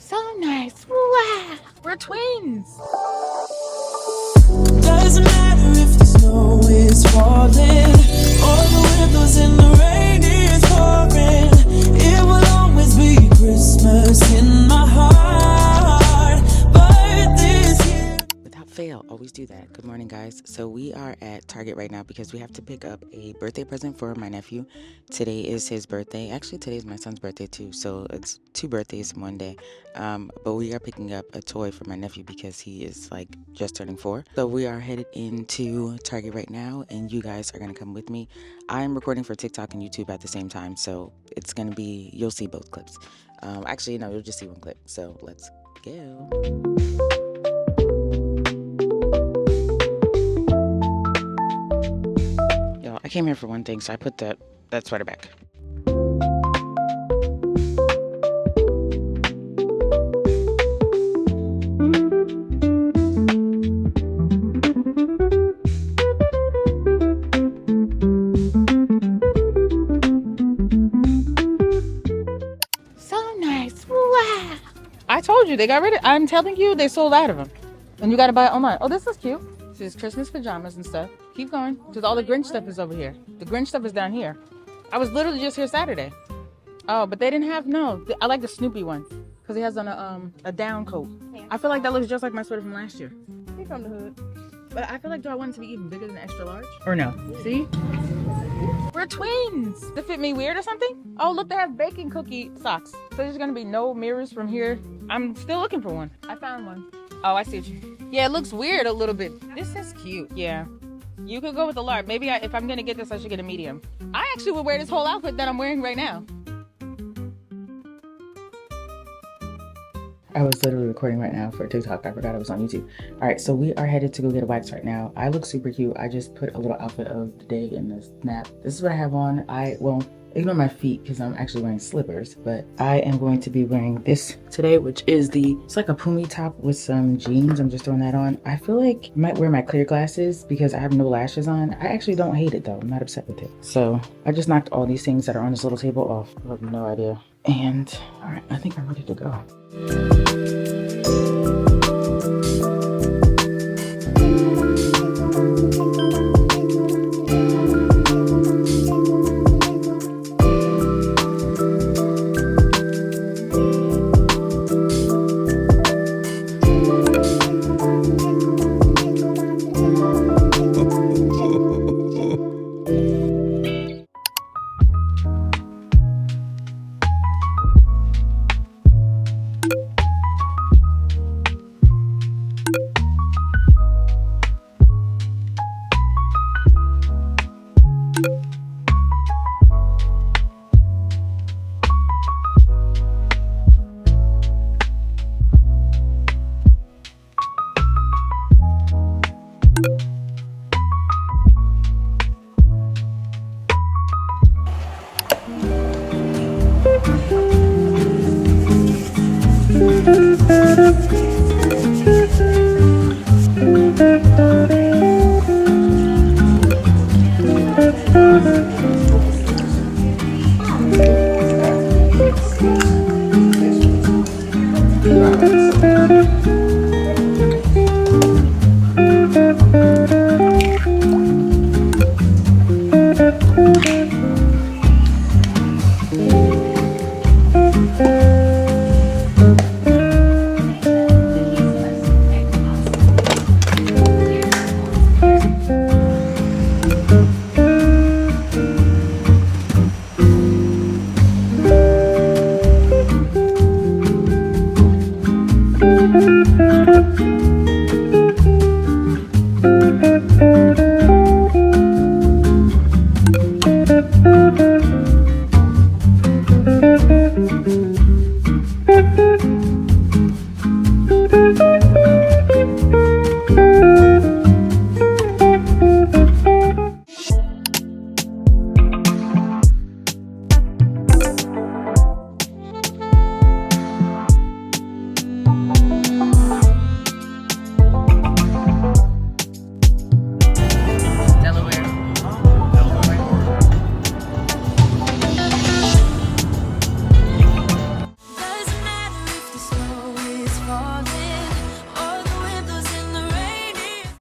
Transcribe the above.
So nice. Wow. We're twins. Doesn't matter if the snow is falling or the windows in the rain is pouring. It will always be Christmas in my heart. But this year, Without fail, always do that. Good morning, guys. So we are at Target right now because we have to pick up a birthday present for my nephew. Today is his birthday. Actually, today is my son's birthday too. So it's 2 birthdays in one day. But we are picking up a toy for my nephew because he is like just turning 4. So we are headed into Target right now, and you guys are gonna come with me. I'm recording for TikTok and YouTube at the same time, so it's gonna be, you'll see both clips. Actually, no, you'll just see one clip. So let's go. I came here for one thing, so I put that sweater back. So nice. Wow. I told you they got rid of. I'm telling you, they sold out of them, and you got to buy it online. Oh, this is cute. This is Christmas pajamas and stuff. Keep going, because all the Grinch stuff is over here. The Grinch stuff is down here. I was literally just here Saturday. Oh, but they didn't have, no. I like the Snoopy one, because he has on a down coat. I feel like that looks just like my sweater from last year. He's from the hood. But I feel like, do I want it to be even bigger than extra large? Or no? See? We're twins. Does it fit me weird or something? Oh, look, they have baking cookie socks. So there's going to be no mirrors from here. I'm still looking for one. I found one. Oh, I see what you... Yeah, it looks weird a little bit. This is cute. Yeah. You could go with a large. Maybe if I'm going to get this, I should get a medium. I actually would wear this whole outfit that I'm wearing right now. I was literally recording right now for TikTok. I forgot I was on YouTube. All right, so we are headed to go get a wax right now. I look super cute. I just put a little outfit of the day in the snap. This is what I have on. Well, ignore my feet because I'm actually wearing slippers, but I am going to be wearing this today, which is it's like a Pumi top with some jeans. I'm just throwing that on. I feel like I might wear my clear glasses because I have no lashes on. I actually don't hate it though. I'm not upset with it. So I just knocked all these things that are on this little table off. I have no idea. And all right, I think I'm ready to go.